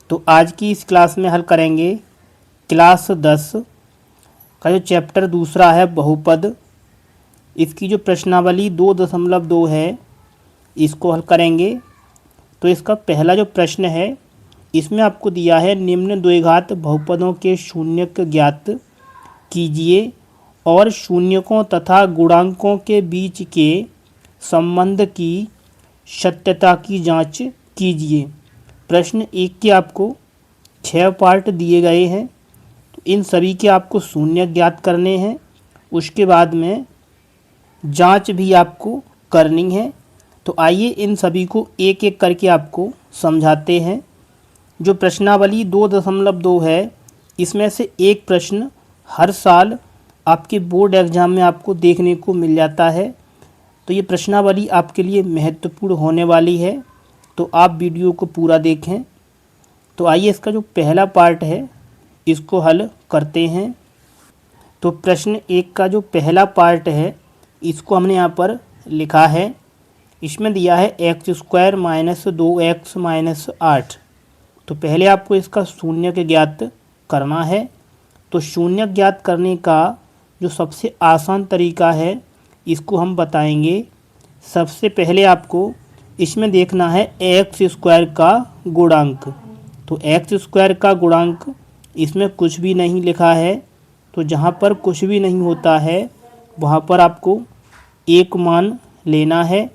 तो आज की इस क्लास में हल करेंगे क्लास 10 का जो चैप्टर दूसरा है बहुपद। इसकी जो प्रश्नावली 2.2 है इसको हल करेंगे। तो इसका पहला जो प्रश्न है इसमें आपको दिया है निम्न द्विघात बहुपदों के शून्यक ज्ञात कीजिए और शून्यकों तथा गुणांकों के बीच के संबंध की सत्यता की जांच कीजिए। प्रश्न 1 के आपको 6 पार्ट दिए गए हैं, तो इन सभी के आपको शून्य ज्ञात करने हैं। उसके बाद में जांच भी आपको करनी है। तो आइए इन सभी को एक एक करके आपको समझाते हैं। जो प्रश्नावली 2.2 है इसमें से एक प्रश्न हर साल आपके बोर्ड एग्ज़ाम में आपको देखने को मिल जाता है। तो ये प्रश्नावली आपके लिए महत्वपूर्ण होने वाली है, तो आप वीडियो को पूरा देखें। तो आइए इसका जो पहला पार्ट है इसको हल करते हैं। तो प्रश्न 1 का जो पहला पार्ट है इसको हमने यहाँ पर लिखा है। इसमें दिया है x² - 2x - 8। तो पहले आपको इसका शून्य ज्ञात करना है। तो शून्य ज्ञात करने का जो सबसे आसान तरीका है इसको हम बताएंगे। सबसे पहले आपको इसमें देखना है x² का गुणांक। तो x² का गुणांक इसमें कुछ भी नहीं लिखा है, तो जहाँ पर कुछ भी नहीं होता है वहाँ पर आपको एक मान लेना है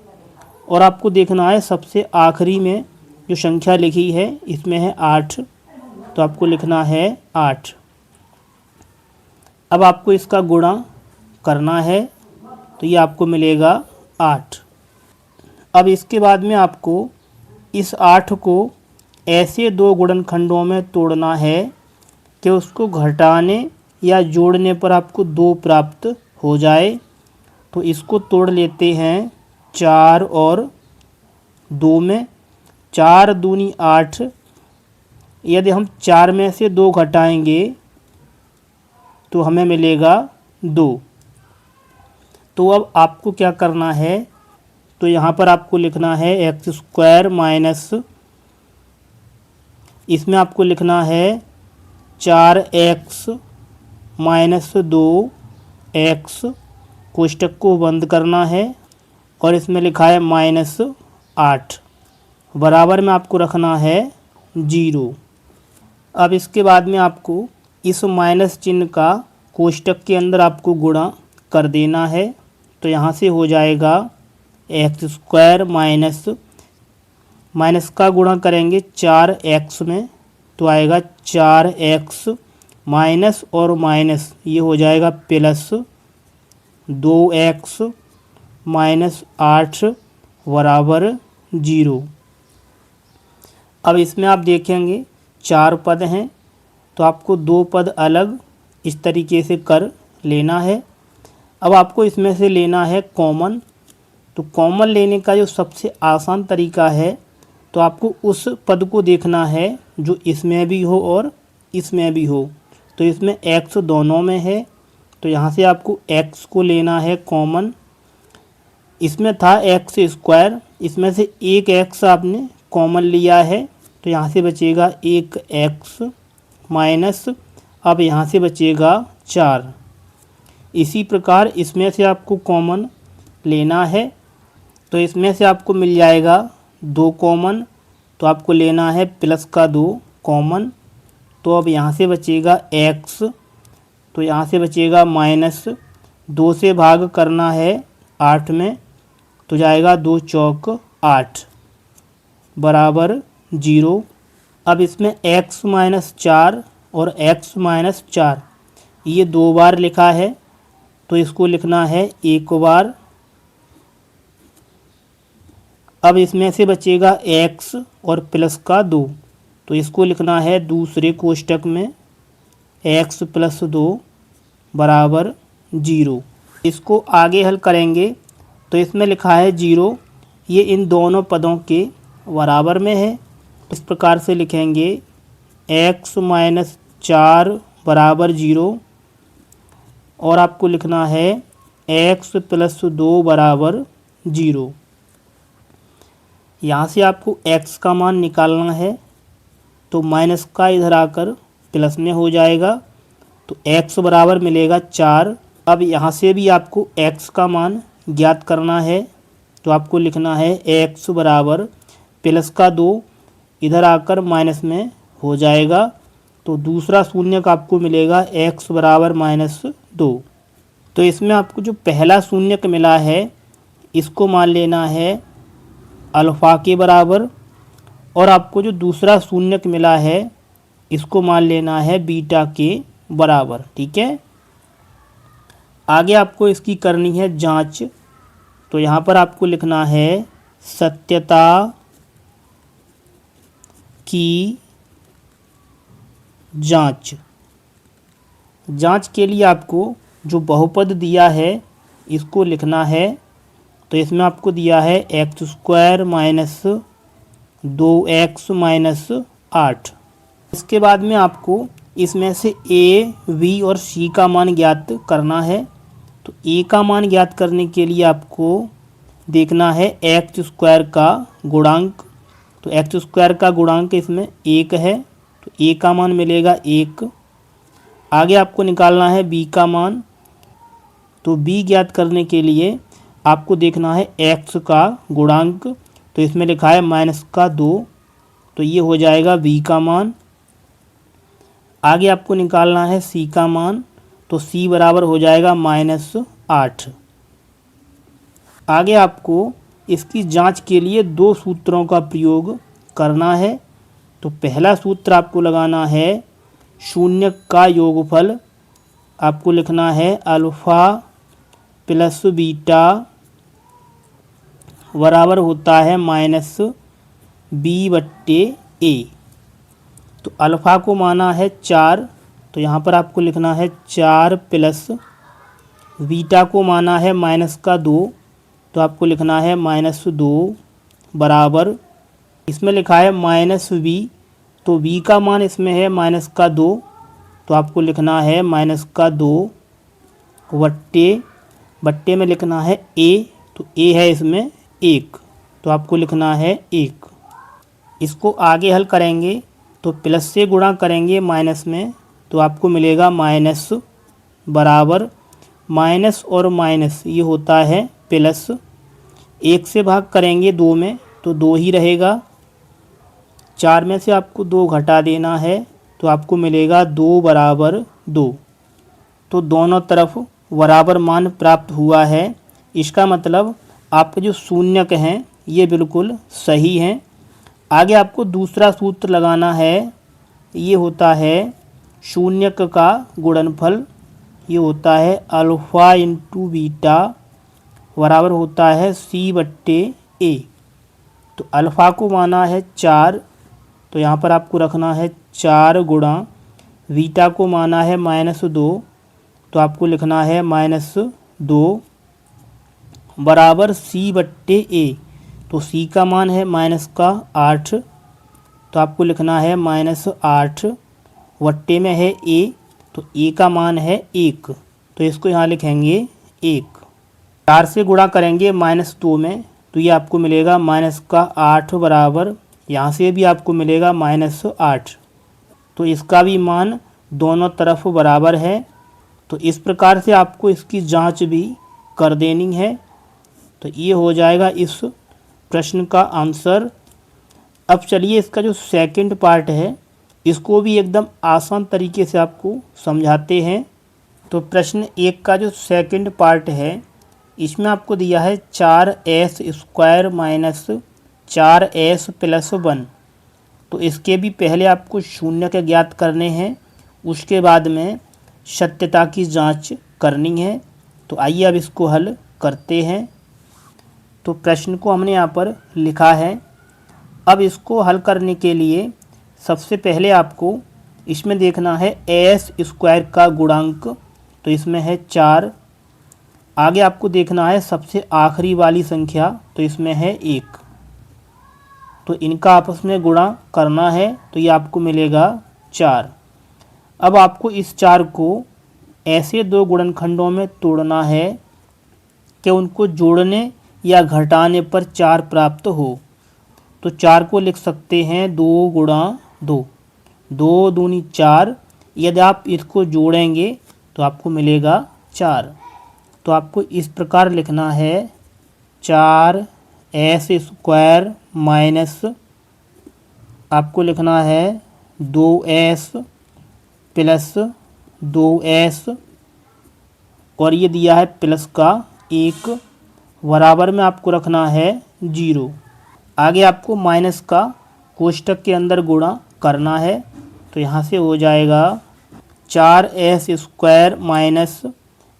और आपको देखना है सबसे आखिरी में जो संख्या लिखी है इसमें है 8, तो आपको लिखना है 8। अब आपको इसका गुणा करना है, तो ये आपको मिलेगा 8। अब इसके बाद में आपको इस 8 को ऐसे दो गुणनखंडों में तोड़ना है कि उसको घटाने या जोड़ने पर आपको 2 प्राप्त हो जाए। तो इसको तोड़ लेते हैं 4 और 2 में। 4 दूनी 8। यदि हम 4 में से 2 घटाएंगे तो हमें मिलेगा 2। तो अब आपको क्या करना है, तो यहाँ पर आपको लिखना है x² माइनस, इसमें आपको लिखना है 4x - 2x, कोष्टक को बंद करना है और इसमें लिखा है -8, बराबर में आपको रखना है 0। अब इसके बाद में आपको इस माइनस चिन्ह का कोष्टक के अंदर आपको गुणा कर देना है। तो यहाँ से हो जाएगा x² माइनस का गुणा करेंगे 4x में, तो आएगा 4x माइनस और माइनस ये हो जाएगा प्लस 2x - 8 बराबर 0। अब इसमें आप देखेंगे 4 पद हैं, तो आपको 2 पद अलग इस तरीके से कर लेना है। अब आपको इसमें से लेना है कॉमन। तो कॉमन लेने का जो सबसे आसान तरीका है, तो आपको उस पद को देखना है जो इसमें भी हो और इसमें भी हो। तो इसमें x दोनों में है, तो यहाँ से आपको x को लेना है कॉमन। इसमें था x², इसमें से एक x आपने कॉमन लिया है, तो यहाँ से बचेगा 1x माइनस, अब यहाँ से बचेगा 4। इसी प्रकार इसमें से आपको कॉमन लेना है, तो इसमें से आपको मिल जाएगा 2 कॉमन, तो आपको लेना है प्लस का 2 कॉमन। तो अब यहाँ से बचेगा x, तो यहाँ से बचेगा -2 से भाग करना है 8 में, तो जाएगा 2 चौक 8 बराबर 0। अब इसमें x - 4 और x - 4 ये 2 बार लिखा है, तो इसको लिखना है 1 बार। अब इसमें से बचेगा x और प्लस का 2, तो इसको लिखना है दूसरे कोष्टक में x + 2 बराबर 0। इसको आगे हल करेंगे, तो इसमें लिखा है 0, ये इन दोनों पदों के बराबर में है। इस प्रकार से लिखेंगे x - 4 बराबर 0 और आपको लिखना है x + 2 बराबर 0। यहाँ से आपको x का मान निकालना है, तो माइनस का इधर आकर प्लस में हो जाएगा, तो x बराबर मिलेगा 4। अब यहाँ से भी आपको x का मान ज्ञात करना है, तो आपको लिखना है x बराबर प्लस का 2 इधर आकर माइनस में हो जाएगा, तो दूसरा शून्यक आपको मिलेगा x बराबर -2। तो इसमें आपको जो पहला शून्यक मिला है इसको मान लेना है अल्फ़ा के बराबर, और आपको जो दूसरा शून्यक मिला है इसको मान लेना है बीटा के बराबर। ठीक है, आगे आपको इसकी करनी है जांच। तो यहाँ पर आपको लिखना है सत्यता की जांच। जांच के लिए आपको जो बहुपद दिया है इसको लिखना है। तो इसमें आपको दिया है x² - 2x - 8। इसके बाद में आपको इसमें से a, b और c का मान ज्ञात करना है। तो a का मान ज्ञात करने के लिए आपको देखना है x² का गुणांक। तो x² का गुणांक इसमें 1 है, तो a का मान मिलेगा 1। आगे आपको निकालना है b का मान। तो b ज्ञात करने के लिए आपको देखना है x का गुणांक। तो इसमें लिखा है -2, तो ये हो जाएगा b का मान। आगे आपको निकालना है c का मान। तो c बराबर हो जाएगा -8। आगे आपको इसकी जांच के लिए 2 सूत्रों का प्रयोग करना है। तो पहला सूत्र आपको लगाना है शून्यक का योगफल। आपको लिखना है अल्फ़ा प्लस बीटा बराबर होता है -b/a। तो अल्फ़ा को माना है 4, तो यहाँ पर आपको लिखना है 4 प्लस बीटा को माना है -2, तो आपको लिखना है -2 बराबर, इसमें लिखा है -b, तो b का मान इसमें है -2, तो आपको लिखना है -2 बट्टे में लिखना है a, तो a है इसमें 1, तो आपको लिखना है 1। इसको आगे हल करेंगे तो प्लस से गुणा करेंगे माइनस में, तो आपको मिलेगा माइनस बराबर माइनस और माइनस ये होता है प्लस। 1 से भाग करेंगे 2 में तो 2 ही रहेगा। 4 में से आपको 2 घटा देना है तो आपको मिलेगा 2 बराबर 2। तो दोनों तरफ बराबर मान प्राप्त हुआ है। इसका मतलब आपके जो शून्यक हैं ये बिल्कुल सही हैं। आगे आपको दूसरा सूत्र लगाना है, ये होता है शून्यक का गुणनफल। ये होता है अल्फ़ा इंटू बीटा बराबर होता है c/a। तो अल्फ़ा को माना है 4, तो यहाँ पर आपको रखना है 4 गुणा, बीटा को माना है -2, तो आपको लिखना है -2 बराबर c/a। तो c का मान है -8, तो आपको लिखना है -8 वट्टे में है a, तो a का मान है 1, तो इसको यहाँ लिखेंगे 1। 4 से गुणा करेंगे -2 में तो ये आपको मिलेगा -8 बराबर, यहाँ से भी आपको मिलेगा -8। तो इसका भी मान दोनों तरफ बराबर है। तो इस प्रकार से आपको इसकी जांच भी कर देनी है। तो ये हो जाएगा इस प्रश्न का आंसर। अब चलिए इसका जो सेकंड पार्ट है इसको भी एकदम आसान तरीके से आपको समझाते हैं। तो प्रश्न 1 का जो सेकंड पार्ट है इसमें आपको दिया है 4s² - 4s + 1। तो इसके भी पहले आपको शून्य के ज्ञात करने हैं, उसके बाद में सत्यता की जांच करनी है। तो आइए अब इसको हल करते हैं। तो प्रश्न को हमने यहाँ पर लिखा है। अब इसको हल करने के लिए सबसे पहले आपको इसमें देखना है s² का गुणांक, तो इसमें है 4। आगे आपको देखना है सबसे आखिरी वाली संख्या, तो इसमें है 1। तो इनका आपस में गुणा करना है तो ये आपको मिलेगा 4। अब आपको इस 4 को ऐसे 2 गुणनखंडों में तोड़ना है कि उनको जोड़ने या घटाने पर 4 प्राप्त हो। तो 4 को लिख सकते हैं 2 × 2। 2 दूनी 4। यदि आप इसको जोड़ेंगे तो आपको मिलेगा 4। तो आपको इस प्रकार लिखना है 4s² माइनस आपको लिखना है 2s प्लस 2s और ये दिया है प्लस का 1 बराबर में आपको रखना है 0। आगे आपको माइनस का कोष्टक के अंदर गुणा करना है। तो यहाँ से हो जाएगा 4s² माइनस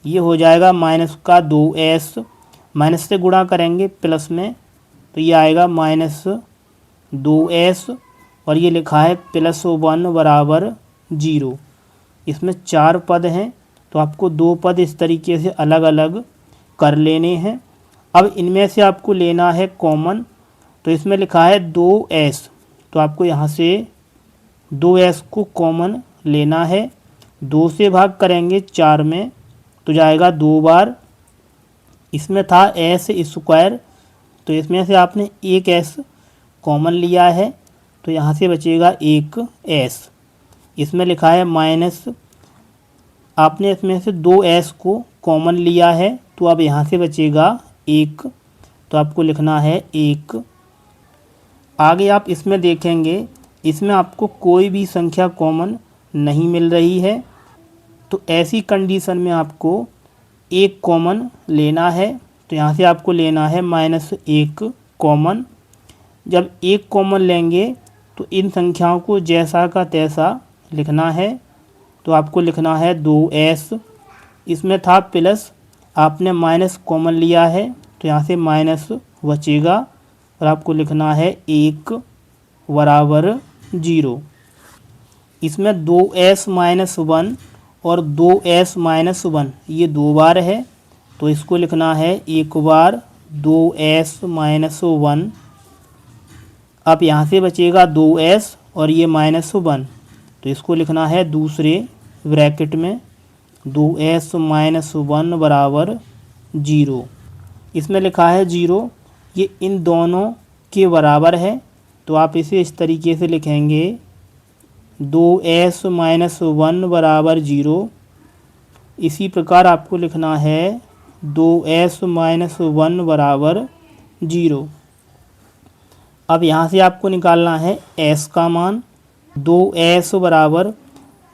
ये हो जाएगा माइनस का 2s, माइनस से गुणा करेंगे प्लस में तो ये आएगा माइनस 2s और ये लिखा है +1 बराबर 0। इसमें 4 पद हैं तो आपको 2 पद इस तरीके से अलग अलग कर लेने हैं। अब इनमें से आपको लेना है कॉमन। तो इसमें लिखा है 2s तो आपको यहाँ से 2s को कॉमन लेना है। 2 से भाग करेंगे 4 में तो जाएगा 2 बार। इसमें था s² तो इसमें से आपने एक s कॉमन लिया है तो यहाँ से बचेगा एक s। इसमें लिखा है माइनस आपने इसमें से 2s को कॉमन लिया है तो अब यहाँ से बचेगा 1 तो आपको लिखना है 1। आगे आप इसमें देखेंगे इसमें आपको कोई भी संख्या कॉमन नहीं मिल रही है तो ऐसी कंडीशन में आपको एक कॉमन लेना है। तो यहाँ से आपको लेना है -1 कॉमन। जब एक कॉमन लेंगे तो इन संख्याओं को जैसा का तैसा लिखना है। तो आपको लिखना है 2s, इसमें था प्लस आपने माइनस कॉमन लिया है तो यहाँ से माइनस बचेगा और आपको लिखना है 1 बराबर 0। इसमें 2s-1 और 2s-1 ये 2 बार है तो इसको लिखना है एक बार 2s-1। अब यहाँ से बचेगा 2s और ये -1 तो इसको लिखना है दूसरे ब्रैकेट में 2s-1 बराबर 0। इसमें लिखा है 0, ये इन दोनों के बराबर है तो आप इसे इस तरीके से लिखेंगे 2s-1 बराबर 0। इसी प्रकार आपको लिखना है 2s-1 बराबर 0। अब यहाँ से आपको निकालना है s का मान। 2s बराबर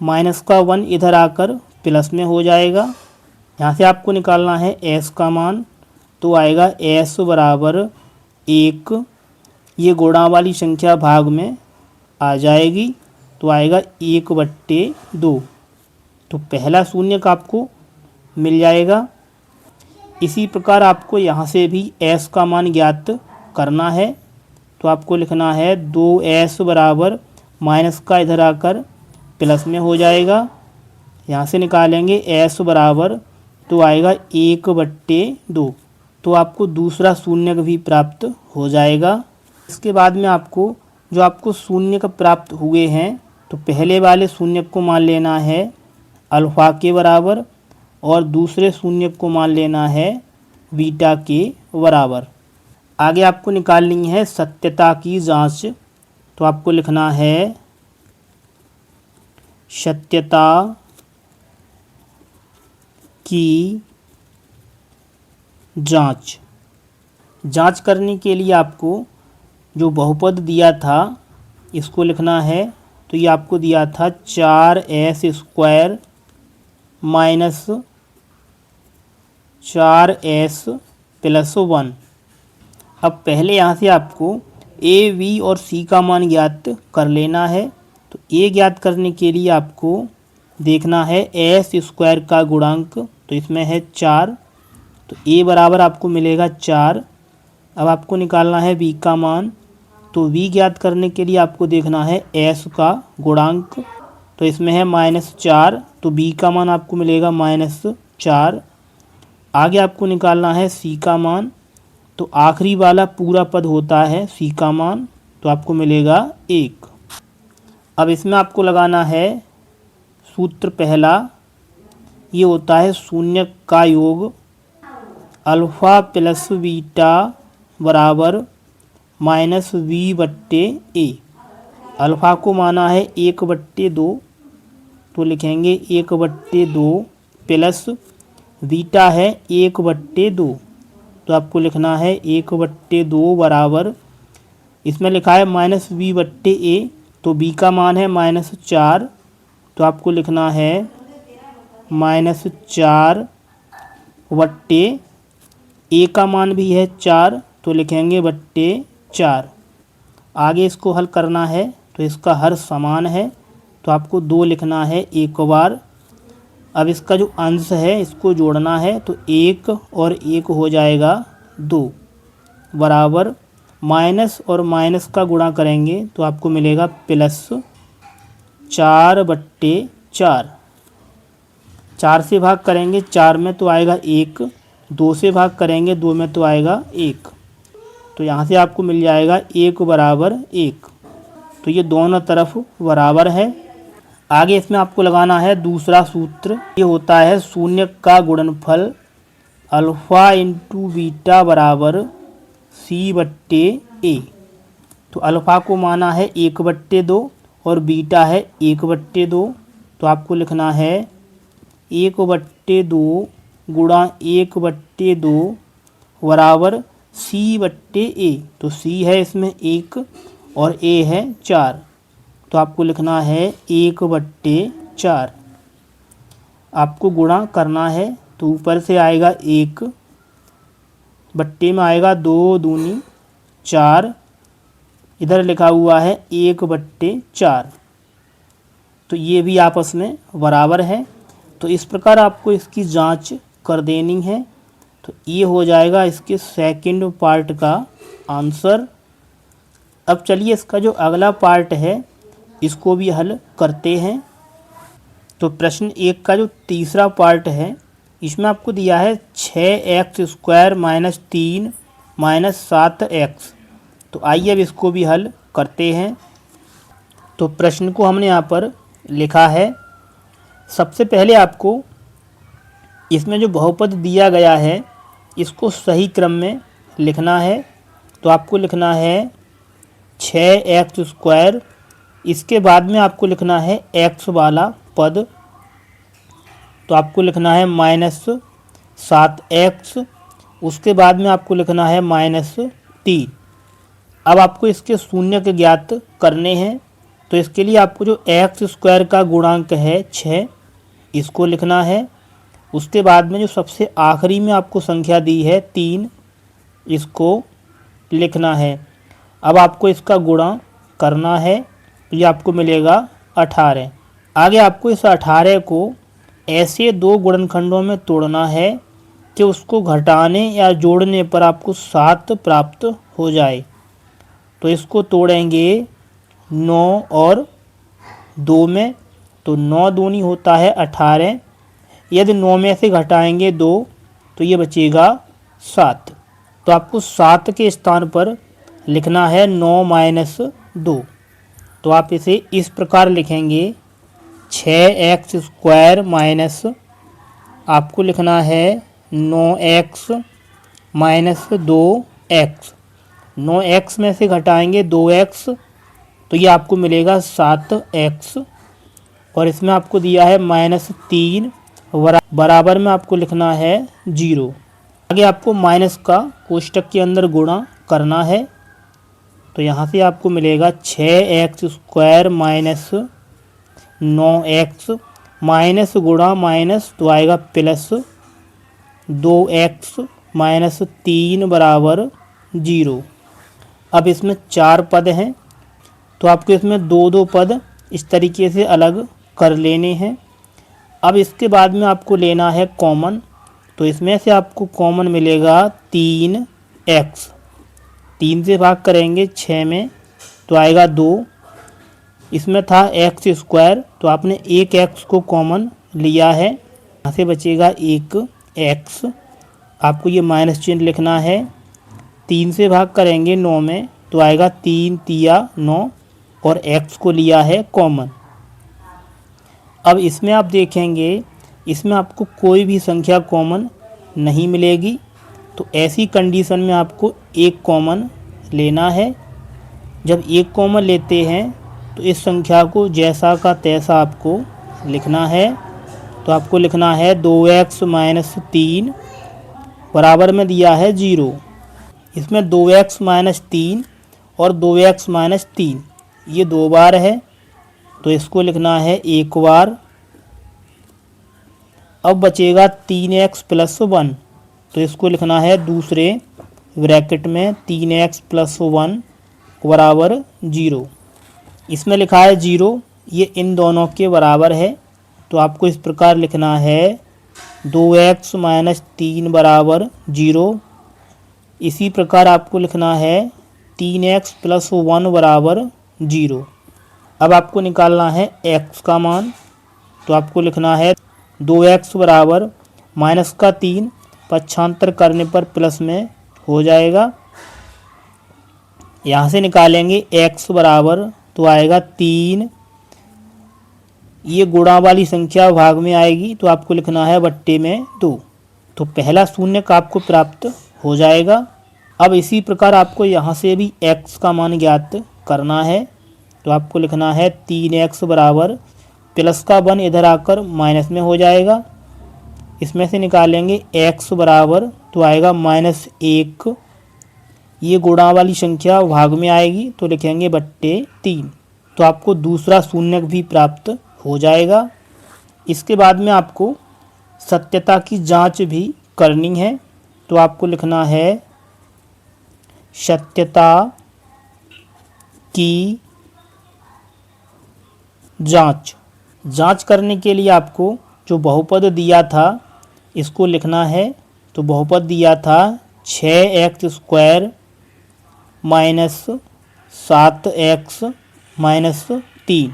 -1 इधर आकर प्लस में हो जाएगा। यहाँ से आपको निकालना है s का मान तो आएगा s बराबर 1। ये गुणा वाली संख्या भाग में आ जाएगी तो आएगा 1/2। तो पहला शून्यक आपको मिल जाएगा। इसी प्रकार आपको यहाँ से भी s का मान ज्ञात करना है। तो आपको लिखना है 2s बराबर माइनस का इधर आकर प्लस में हो जाएगा। यहाँ से निकालेंगे s बराबर तो आएगा 1/2। तो आपको दूसरा शून्यक भी प्राप्त हो जाएगा। इसके बाद में आपको जो आपको शून्यक प्राप्त हुए हैं तो पहले वाले शून्यक को मान लेना है अल्फ़ा के बराबर और दूसरे शून्यक को मान लेना है बीटा के बराबर। आगे आपको निकालनी है सत्यता की जांच। तो आपको लिखना है सत्यता की जांच। जांच करने के लिए आपको जो बहुपद दिया था इसको लिखना है। तो ये आपको दिया था 4s² माइनस 4s + 1। अब पहले यहाँ से आपको a, b और c का मान ज्ञात कर लेना है। तो a ज्ञात करने के लिए आपको देखना है s² का गुणांक। तो इसमें है 4 तो a बराबर आपको मिलेगा 4। अब आपको निकालना है b का मान। तो b ज्ञात करने के लिए आपको देखना है s का गुणांक। तो इसमें है -4 तो b का मान आपको मिलेगा -4। आगे आपको निकालना है c का मान। तो आखिरी वाला पूरा पद होता है c का मान तो आपको मिलेगा 1। अब इसमें आपको लगाना है सूत्र पहला, ये होता है शून्यक का योग अल्फ़ा + बीटा बराबर -v/a। अल्फ़ा को माना है 1/2, तो लिखेंगे 1/2 प्लस बीटा है 1/2, तो आपको लिखना है 1/2 बराबर, इसमें लिखा है -b/a, तो b का मान है -4, तो आपको लिखना है -4 बट्टे a का मान भी है 4, तो लिखेंगे बट्टे 4। आगे इसको हल करना है तो इसका हर समान है, तो आपको 2 लिखना है एक बार। अब इसका जो अंश है इसको जोड़ना है, तो 1 और 1 हो जाएगा 2 बराबर माइनस और माइनस का गुणा करेंगे तो आपको मिलेगा +4/4। 4 से भाग करेंगे 4 में तो आएगा 1, 2 से भाग करेंगे 2 में तो आएगा 1, तो यहाँ से आपको मिल जाएगा 1 बराबर 1। तो ये दोनों तरफ बराबर है। आगे इसमें आपको लगाना है दूसरा सूत्र, ये होता है शून्य का गुणनफल अल्फ़ा इंटू बीटा बराबर c/a। तो अल्फ़ा को माना है 1/2 और बीटा है 1/2, तो आपको लिखना है 1/2 गुणा 1/2 बराबर c/a। तो c है इसमें 1 और a है 4, तो आपको लिखना है 1/4। आपको गुणा करना है तो ऊपर से आएगा 1, बट्टे में आएगा 2 दूनी 4, इधर लिखा हुआ है 1/4, तो ये भी आपस में बराबर है। तो इस प्रकार आपको इसकी जांच कर देनी है, तो ये हो जाएगा इसके सेकंड पार्ट का आंसर। अब चलिए इसका जो अगला पार्ट है इसको भी हल करते हैं। तो प्रश्न 1 का जो तीसरा पार्ट है इसमें आपको दिया है 6x² - 3 - 7x। तो आइए अब इसको भी हल करते हैं। तो प्रश्न को हमने यहाँ पर लिखा है। सबसे पहले आपको इसमें जो बहुपद दिया गया है इसको सही क्रम में लिखना है। तो आपको लिखना है 6x², इसके बाद में आपको लिखना है x वाला पद, तो आपको लिखना है -7x, उसके बाद में आपको लिखना है -3। अब आपको इसके शून्य के ज्ञात करने हैं, तो इसके लिए आपको जो x² का गुणांक है 6, इसको लिखना है। उसके बाद में जो सबसे आखिरी में आपको संख्या दी है 3, इसको लिखना है। अब आपको इसका गुणा करना है, तो ये आपको मिलेगा 18। आगे आपको इस 18 को ऐसे 2 गुणनखंडों में तोड़ना है कि उसको घटाने या जोड़ने पर आपको 7 प्राप्त हो जाए। तो इसको तोड़ेंगे 9 और 2 में, तो 9 दूनी होता है 18, यदि 9 में से घटाएंगे 2 तो ये बचेगा 7। तो आपको 7 के स्थान पर लिखना है 9 - 2। तो आप इसे इस प्रकार लिखेंगे 6x² माइनस आपको लिखना है 9x - 2x। 9x में से घटाएंगे 2x तो ये आपको मिलेगा 7x, और इसमें आपको दिया है -3 बराबर में आपको लिखना है 0। आगे आपको माइनस का कोष्टक के अंदर गुणा करना है, तो यहाँ से आपको मिलेगा 6x² माइनस 9x माइनस गुणा माइनस तो आएगा प्लस 2x माइनस 3 बराबर 0। अब इसमें 4 पद हैं, तो आपको इसमें 2 पद इस तरीके से अलग कर लेने हैं। अब इसके बाद में आपको लेना है कॉमन, तो इसमें से आपको कॉमन मिलेगा 3x। 3 से भाग करेंगे 6 में तो आएगा 2। इसमें था x², तो आपने एक x को कॉमन लिया है, यहाँ से बचेगा 1x। आपको ये माइनस चिन्ह लिखना है। 3 से भाग करेंगे 9 में तो आएगा 3 तिया 9, और x को लिया है कॉमन। अब इसमें आप देखेंगे इसमें आपको कोई भी संख्या कॉमन नहीं मिलेगी, तो ऐसी कंडीशन में आपको एक कॉमन लेना है। जब एक कॉमन लेते हैं तो इस संख्या को जैसा का तैसा आपको लिखना है। तो आपको लिखना है 2x माइनस 3 बराबर में दिया है 0। इसमें 2x माइनस 3 और 2x माइनस 3 ये 2 बार है, तो इसको लिखना है 1 बार। अब बचेगा 3x प्लस 1, तो इसको लिखना है दूसरे ब्रैकेट में 3x प्लस 1 बराबर 0। इसमें लिखा है 0, ये इन दोनों के बराबर है, तो आपको इस प्रकार लिखना है 2x माइनस 3 बराबर 0। इसी प्रकार आपको लिखना है 3x प्लस 1 बराबर 0। अब आपको निकालना है x का मान, तो आपको लिखना है 2x बराबर माइनस का 3 पक्षांतर करने पर प्लस में हो जाएगा। यहाँ से निकालेंगे x बराबर, तो आएगा 3, ये गुणा वाली संख्या भाग में आएगी, तो आपको लिखना है बट्टे में 2। तो पहला शून्य आपको प्राप्त हो जाएगा। अब इसी प्रकार आपको यहाँ से भी x का मान ज्ञात करना है, तो आपको लिखना है 3x बराबर प्लस का 1 इधर आकर माइनस में हो जाएगा। इसमें से निकालेंगे x बराबर, तो आएगा -1, ये गुणा वाली संख्या भाग में आएगी, तो लिखेंगे बट्टे 3। तो आपको दूसरा शून्य भी प्राप्त हो जाएगा। इसके बाद में आपको सत्यता की जांच भी करनी है, तो आपको लिखना है सत्यता की जांच। जांच करने के लिए आपको जो बहुपद दिया था इसको लिखना है। तो बहुपद दिया था 6x² माइनस 7x माइनस 3।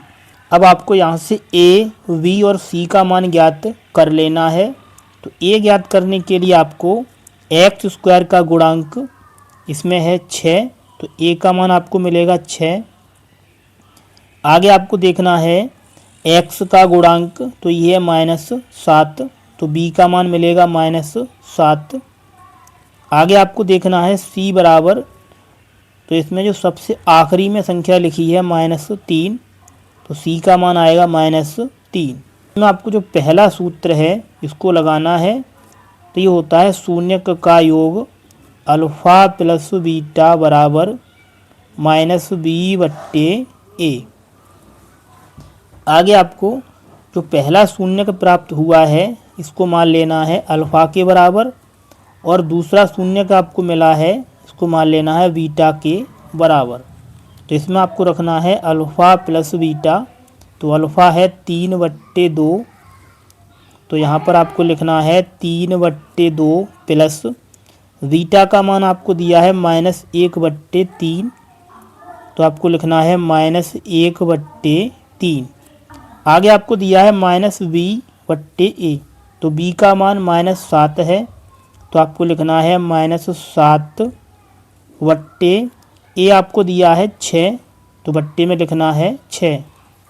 अब आपको यहाँ से a, b और c का मान ज्ञात कर लेना है। तो a ज्ञात करने के लिए आपको x² का गुणांक इसमें है 6, तो a का मान आपको मिलेगा 6। आगे आपको देखना है x का गुणांक, तो ये है -7, तो b का मान मिलेगा -7। आगे आपको देखना है c बराबर, तो इसमें जो सबसे आखिरी में संख्या लिखी है -3, तो c का मान आएगा -3। इसमें आपको जो पहला सूत्र है इसको लगाना है। तो ये होता है शून्यक का योग अल्फ़ा प्लस बीटा बराबर -b/a। आगे आपको जो पहला शून्यक प्राप्त हुआ है इसको मान लेना है अल्फ़ा के बराबर, और दूसरा शून्यक आपको मिला है इसको मान लेना है बीटा के बराबर। तो इसमें आपको रखना है अल्फ़ा प्लस बीटा, तो अल्फ़ा है 3/2, तो यहाँ पर आपको लिखना है 3/2 प्लस बीटा का मान आपको दिया है -1/3, तो आपको लिखना है -1/3। आगे आपको दिया है -b/a, तो b का मान -7 है, तो आपको लिखना है -7/a। आपको दिया है 6, तो बट्टे में लिखना है 6।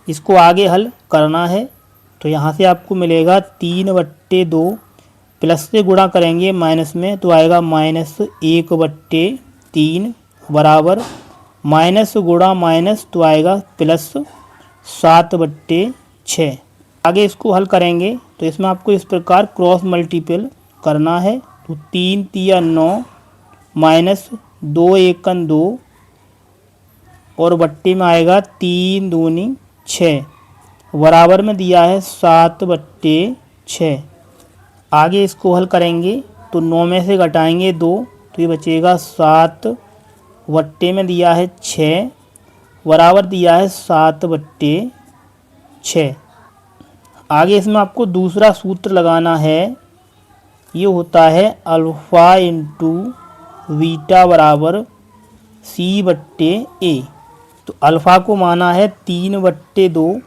इसको आगे हल करना है, तो यहाँ से आपको मिलेगा 3/2, प्लस से गुणा करेंगे माइनस में, तो आएगा -1/3 बराबर माइनस गुणा माइनस, तो आएगा +7/6। आगे इसको हल करेंगे, तो इसमें आपको इस प्रकार क्रॉस मल्टीपल करना है। तो 3 × 9 -2 × 2 और बट्टे में आएगा 3 दूनी 6 बराबर में दिया है 7/6। आगे इसको हल करेंगे, तो 9 में से घटाएंगे 2, तो ये बचेगा 7 बट्टे में दिया है 6 बराबर दिया है 7/6। आगे इसमें आपको दूसरा सूत्र लगाना है, ये होता है अल्फ़ा इंटू बीटा बराबर c/a। तो अल्फ़ा को माना है 3/2,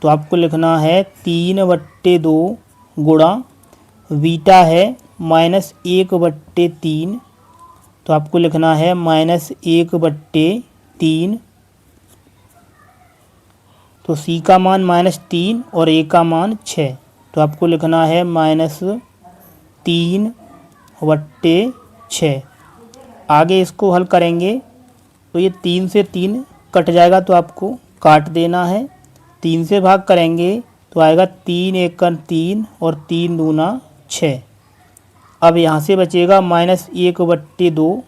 तो आपको लिखना है 3/2 गुणा बीटा है -1/3, तो आपको लिखना है -1/3। तो c का मान -3 और a का मान 6, तो आपको लिखना है -3/6। आगे इसको हल करेंगे, तो ये 3 से 3 कट जाएगा, तो आपको काट देना है। 3 से भाग करेंगे तो आएगा 3 एकम 3 और 3 दूना 6। अब यहाँ से बचेगा -1/2,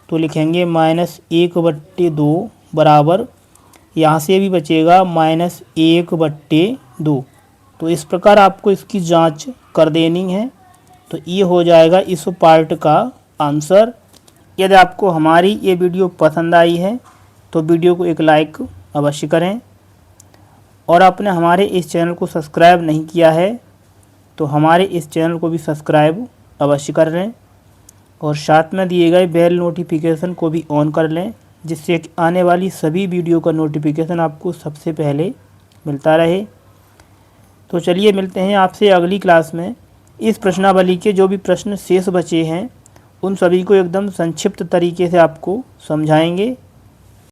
तो लिखेंगे -1/2 बराबर, यहाँ से भी बचेगा -1/2। तो इस प्रकार आपको इसकी जांच कर देनी है। तो ये हो जाएगा इस पार्ट का आंसर। यदि आपको हमारी ये वीडियो पसंद आई है तो वीडियो को एक लाइक अवश्य करें, और आपने हमारे इस चैनल को सब्सक्राइब नहीं किया है तो हमारे इस चैनल को भी सब्सक्राइब अवश्य कर लें, और साथ में दिए गए बेल नोटिफिकेशन को भी ऑन कर लें, जिससे कि आने वाली सभी वीडियो का नोटिफिकेशन आपको सबसे पहले मिलता रहे। तो चलिए मिलते हैं आपसे अगली क्लास में। इस प्रश्नावली के जो भी प्रश्न शेष बचे हैं उन सभी को एकदम संक्षिप्त तरीके से आपको समझाएंगे।